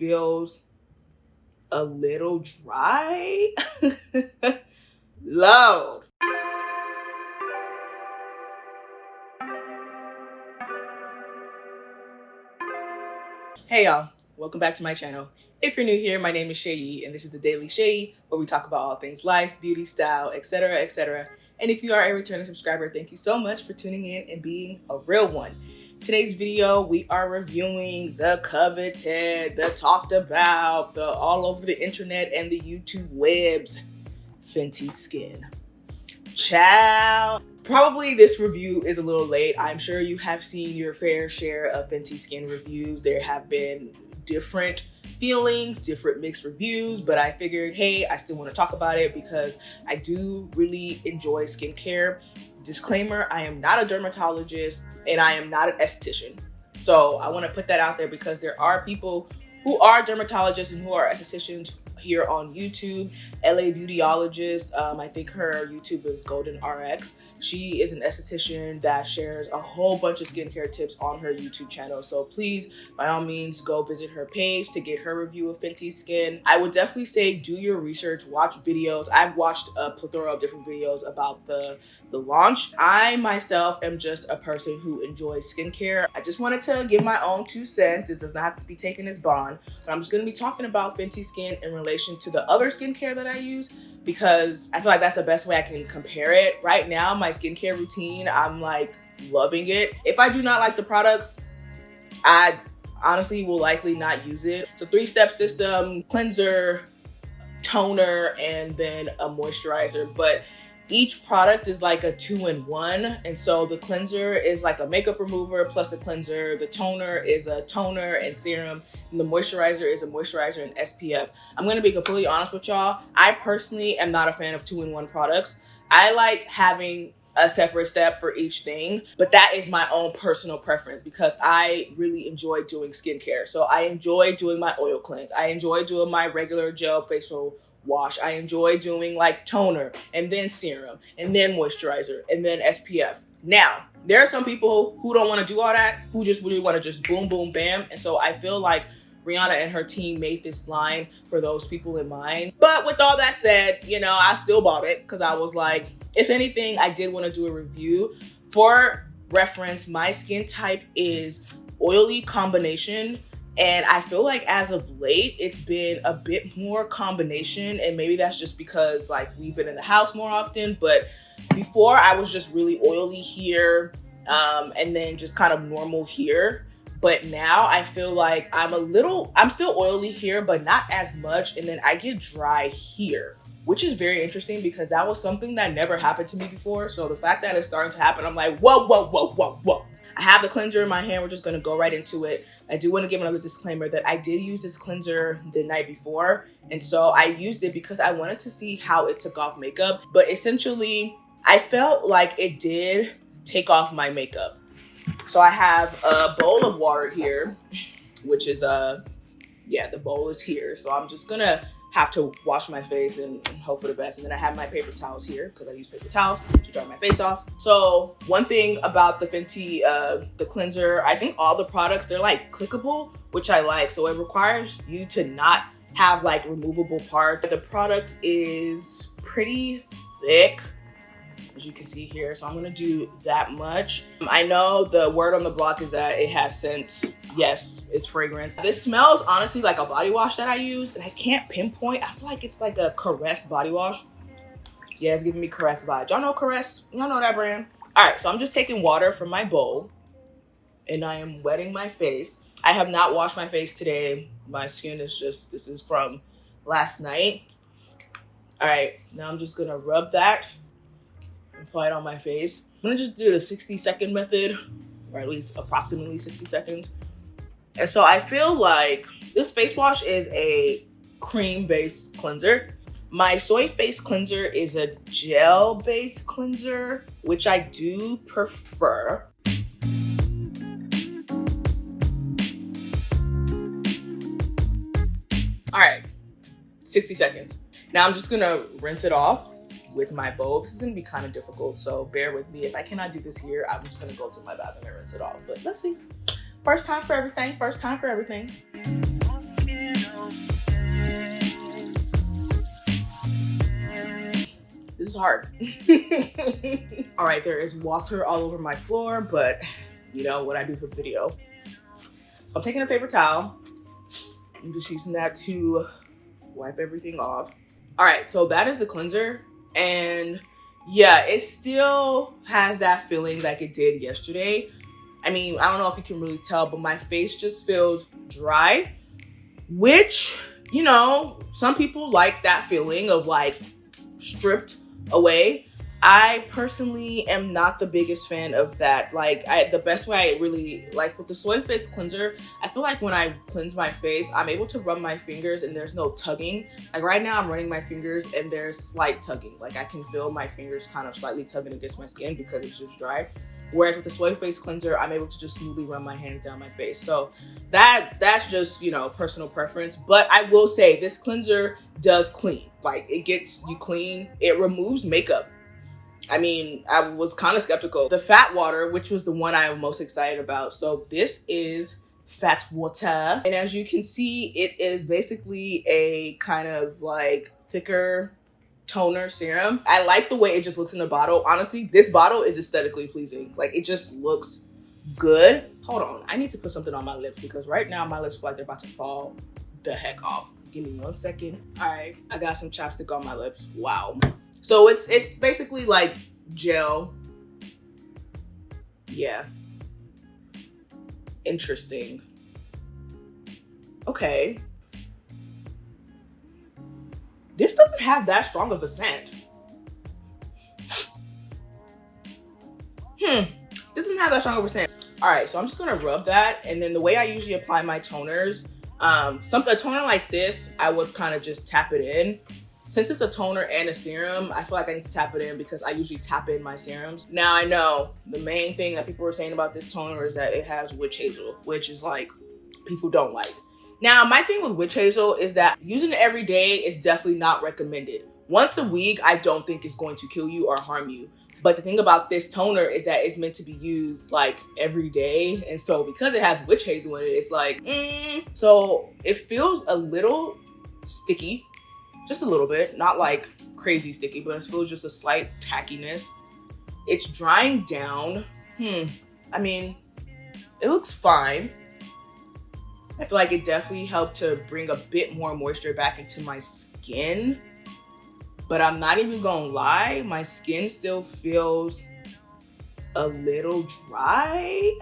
feels a little dry. Load. Hey y'all, welcome back to my channel. If you're new here, my name is Seyi and this is the Daily Seyi, where we talk about all things life, beauty, style, etc, etc. And if you are a returning subscriber, thank you so much for tuning in and being a real one. Today's video, we are reviewing the coveted, the talked about, the all over the internet and the YouTube webs, Fenty Skin. Ciao. Probably this review is a little late. I'm sure you have seen your fair share of Fenty Skin reviews. There have been different feelings, different mixed reviews, but I figured, hey, I still want to talk about it because I do really enjoy skincare. Disclaimer, I am not a dermatologist and I am not an esthetician. So I want to put that out there because there are people who are dermatologists and who are estheticians here on YouTube. LA Beautyologist, I think her YouTube is Golden RX. She is an esthetician that shares a whole bunch of skincare tips on her YouTube channel. So please, by all means, go visit her page to get her review of Fenty Skin. I would definitely say do your research, watch videos. I've watched a plethora of different videos about the launch. I myself am just a person who enjoys skincare. I just wanted to give my own 2 cents. This does not have to be taken as bond, but I'm just gonna be talking about Fenty Skin in relation to the other skincare that I use, because I feel like that's the best way I can compare it. Right now, my skincare routine, I'm like loving it. If I do not like the products, I honestly will likely not use it. It's a 3-step system: cleanser, toner, and then a moisturizer. But each product is like a 2-in-1. And so the cleanser is like a makeup remover plus a cleanser. The toner is a toner and serum. And the moisturizer is a moisturizer and SPF. I'm gonna be completely honest with y'all. I personally am not a fan of 2-in-1 products. I like having a separate step for each thing, but that is my own personal preference because I really enjoy doing skincare. So I enjoy doing my oil cleanse. I enjoy doing my regular gel facial wash. I enjoy doing like toner and then serum and then moisturizer and then SPF. Now, there are some people who don't want to do all that, who just really want to just boom, boom, bam. And so I feel like Rihanna and her team made this line for those people in mind. But with all that said, you know, I still bought it because I was like, if anything, I did want to do a review. For reference, my skin type is oily combination. And I feel like as of late, it's been a bit more combination. And maybe that's just because like we've been in the house more often. But before I was just really oily here and then just kind of normal here. But now I feel like I'm still oily here, but not as much. And then I get dry here, which is very interesting because that was something that never happened to me before. So the fact that it's starting to happen, I'm like, whoa, whoa, whoa, whoa, whoa. I have the cleanser in my hand. We're just gonna go right into it. I do want to give another disclaimer that I did use this cleanser the night before. And so I used it because I wanted to see how it took off makeup. But essentially, I felt like it did take off my makeup. So I have a bowl of water here, which is the bowl is here. So I'm just gonna have to wash my face and hope for the best. And then I have my paper towels here because I use paper towels to dry my face off. So one thing about the Fenty, the cleanser, I think all the products, they're like clickable, which I like. So it requires you to not have like removable parts. The product is pretty thick, as you can see here. So I'm gonna do that much. I know the word on the block is that it has scent. Yes, it's fragrance. This smells honestly like a body wash that I use, and I can't pinpoint. I feel like it's like a Caress body wash. Yeah, it's giving me Caress vibes. Y'all know Caress? Y'all know that brand? All right, so I'm just taking water from my bowl and I am wetting my face. I have not washed my face today. My skin is just, this is from last night. All right, now I'm just gonna rub that and apply it on my face. I'm gonna just do the 60-second method, or at least approximately 60 seconds. And so I feel like this face wash is a cream-based cleanser. My soy face cleanser is a gel-based cleanser, which I do prefer. All right, 60 seconds. Now I'm just gonna rinse it off with my bowl. This is gonna be kind of difficult, so bear with me. If I cannot do this here, I'm just gonna go to my bathroom and rinse it off. But let's see. First time for everything, first time for everything. is hard. All right, there is water all over my floor, but you know what I do for the video. I'm taking a paper towel. I'm just using that to wipe everything off. All right, so that is the cleanser. And yeah, it still has that feeling like it did yesterday. I mean, I don't know if you can really tell, but my face just feels dry, which, you know, some people like that feeling of like stripped away. I personally am not the biggest fan of that. Like, the best way I really like with the soy face cleanser, I feel like when I cleanse my face, I'm able to rub my fingers and there's no tugging. Like right now I'm running my fingers and there's slight tugging. Like I can feel my fingers kind of slightly tugging against my skin because it's just dry. Whereas with the soy face cleanser, I'm able to just smoothly run my hands down my face. So that's just, you know, personal preference. But I will say this cleanser does clean. Like it gets you clean. It removes makeup. I mean, I was kind of skeptical. The fat water, which was the one I am most excited about. So this is fat water. And as you can see, it is basically a kind of like thicker toner serum. I like the way it just looks in the bottle. Honestly, this bottle is aesthetically pleasing. Like it just looks good. Hold on, I need to put something on my lips because right now my lips feel like they're about to fall the heck off. Give me 1 second. All right, I got some chapstick on my lips. Wow. So it's basically like gel. Yeah. Interesting. Okay. This doesn't have that strong of a scent. Doesn't have that strong of a scent. All right, so I'm just gonna rub that, and then the way I usually apply my toners, a toner like this, I would kind of just tap it in. Since it's a toner and a serum, I feel like I need to tap it in because I usually tap in my serums. Now I know the main thing that people were saying about this toner is that it has witch hazel, which is like, people don't like. Now, my thing with witch hazel is that using it every day is definitely not recommended. Once a week, I don't think it's going to kill you or harm you. But the thing about this toner is that it's meant to be used like every day. And so because it has witch hazel in it, it's like, So it feels a little sticky, just a little bit, not like crazy sticky, but it feels just a slight tackiness. It's drying down. I mean, it looks fine. I feel like it definitely helped to bring a bit more moisture back into my skin. But I'm not even gonna lie, my skin still feels a little dry.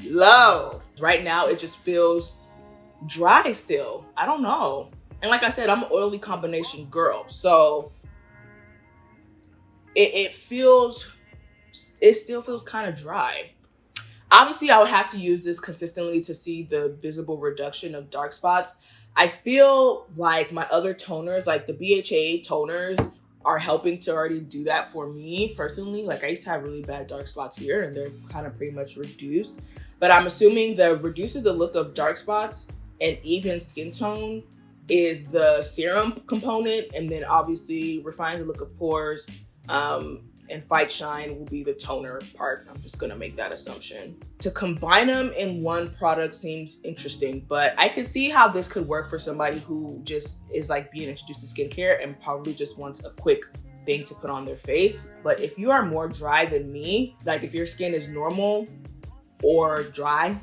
Low. Right now, it just feels dry still. I don't know. And like I said, I'm an oily combination girl. So it still feels kind of dry. Obviously, I would have to use this consistently to see the visible reduction of dark spots. I feel like my other toners, like the BHA toners, are helping to already do that for me personally. Like I used to have really bad dark spots here and they're kind of pretty much reduced. But I'm assuming that reduces the look of dark spots and even skin tone is the serum component. And then obviously refines the look of pores, and fight shine will be the toner part. I'm just gonna make that assumption. To combine them in one product seems interesting, but I can see how this could work for somebody who just is like being introduced to skincare and probably just wants a quick thing to put on their face. But if you are more dry than me, like if your skin is normal or dry,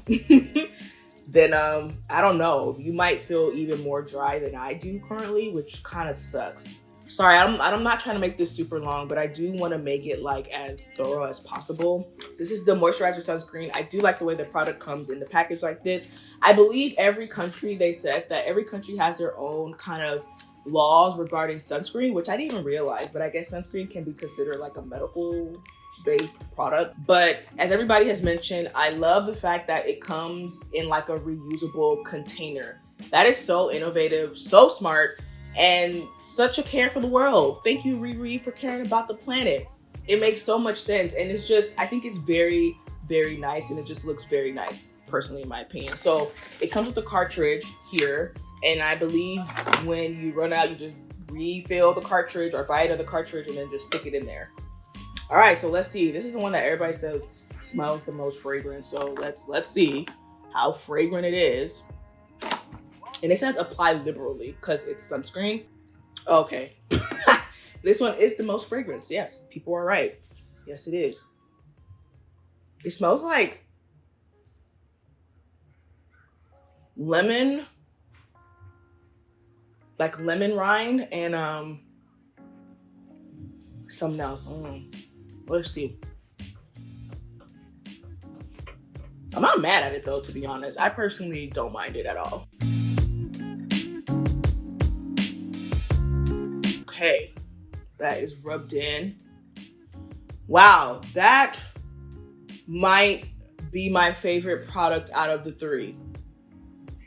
then I don't know, you might feel even more dry than I do currently, which kind of sucks. Sorry, I'm not trying to make this super long, but I do want to make it like as thorough as possible. This is the moisturizer sunscreen. I do like the way the product comes in the package like this. I believe every country, they said that every country has their own kind of laws regarding sunscreen, which I didn't even realize, but I guess sunscreen can be considered like a medical based product. But as everybody has mentioned, I love the fact that it comes in like a reusable container. That is so innovative, so smart, and such a care for the world. Thank you, Riri, for caring about the planet. It makes so much sense. And it's just, I think it's very, very nice. And it just looks very nice, personally, in my opinion. So it comes with a cartridge here. And I believe when you run out, you just refill the cartridge or buy another cartridge and then just stick it in there. All right, so let's see. This is the one that everybody says smells the most fragrant. So let's see how fragrant it is. And it says apply liberally because it's sunscreen. Okay. This one is the most fragrance. Yes, people are right. Yes, it is. It smells like lemon, rind and something else. Let's see. I'm not mad at it though, to be honest. I personally don't mind it at all. Okay, that is rubbed in. Wow, that might be my favorite product out of the three.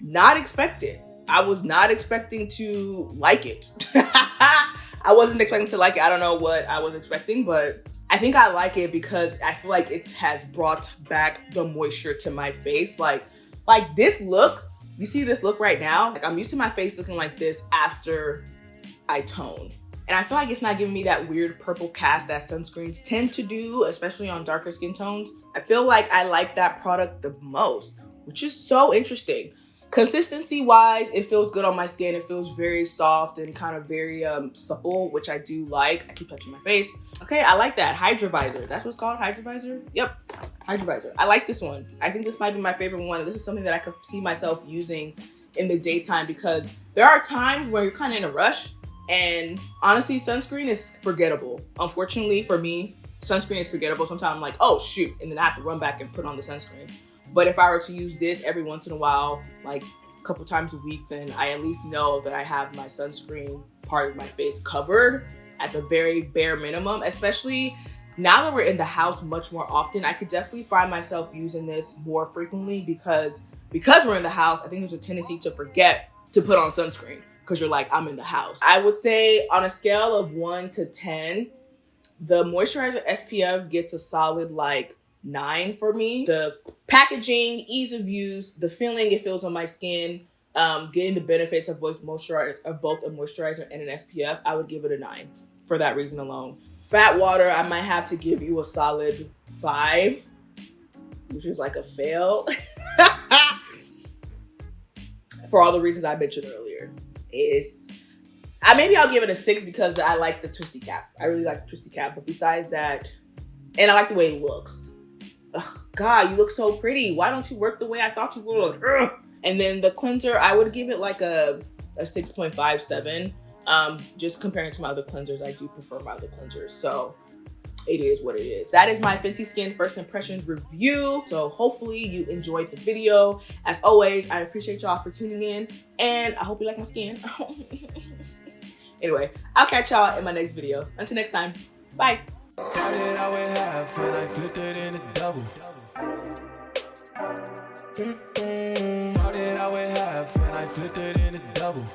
Not expected. I was not expecting to like it. I wasn't expecting to like it. I don't know what I was expecting, but I think I like it because I feel like it has brought back the moisture to my face. Like this look, you see this look right now? Like I'm used to my face looking like this after I tone. And I feel like it's not giving me that weird purple cast that sunscreens tend to do, especially on darker skin tones. I feel like I like that product the most, which is so interesting. Consistency wise, it feels good on my skin. It feels very soft and kind of very supple, which I do like. I keep touching my face. Okay, I like that. Hydra Vizor. That's what's called? Hydra Vizor? Yep. Hydra Vizor. I like this one. I think this might be my favorite one. This is something that I could see myself using in the daytime because there are times where you're kind of in a rush. And honestly, sunscreen is forgettable. Unfortunately for me, sunscreen is forgettable. Sometimes I'm like, oh shoot, and then I have to run back and put on the sunscreen. But if I were to use this every once in a while, like a couple times a week, then I at least know that I have my sunscreen part of my face covered at the very bare minimum. Especially now that we're in the house much more often, I could definitely find myself using this more frequently because we're in the house, I think there's a tendency to forget to put on sunscreen. Because you're like, I'm in the house. I would say on a scale of 1 to 10, the moisturizer SPF gets a solid like 9 for me. The packaging, ease of use, the feeling it feels on my skin, getting the benefits of both a moisturizer and an SPF, I would give it a 9 for that reason alone. Fat water, I might have to give you a solid 5, which is like a fail. For all the reasons I mentioned earlier. Maybe I'll give it a 6 because I like the twisty cap. I really like the twisty cap, but besides that, and I like the way it looks. Ugh, God, you look so pretty. Why don't you work the way I thought you would? Ugh. And then the cleanser, I would give it like a 6.57. Just comparing to my other cleansers, I do prefer my other cleansers. So it is what it is. That is my Fenty Skin First Impressions review. So hopefully you enjoyed the video. As always, I appreciate y'all for tuning in and I hope you like my skin. Anyway, I'll catch y'all in my next video. Until next time, bye. Double.